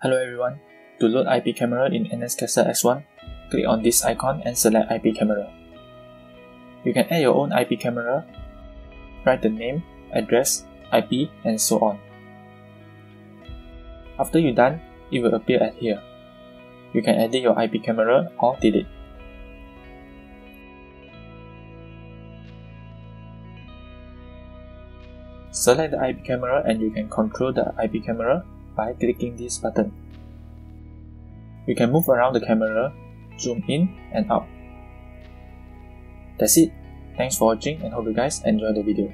Hello everyone, to load IP camera in NSCaster X1, click on this icon and select IP camera. You can add your own IP camera, write the name, address, IP and so on. After you're done, it will appear at here. You can edit your IP camera or delete. Select the IP camera and you can control the IP camera by clicking this button. You can move around the camera, zoom in and out. That's it. Thanks for watching and hope you guys enjoy the video.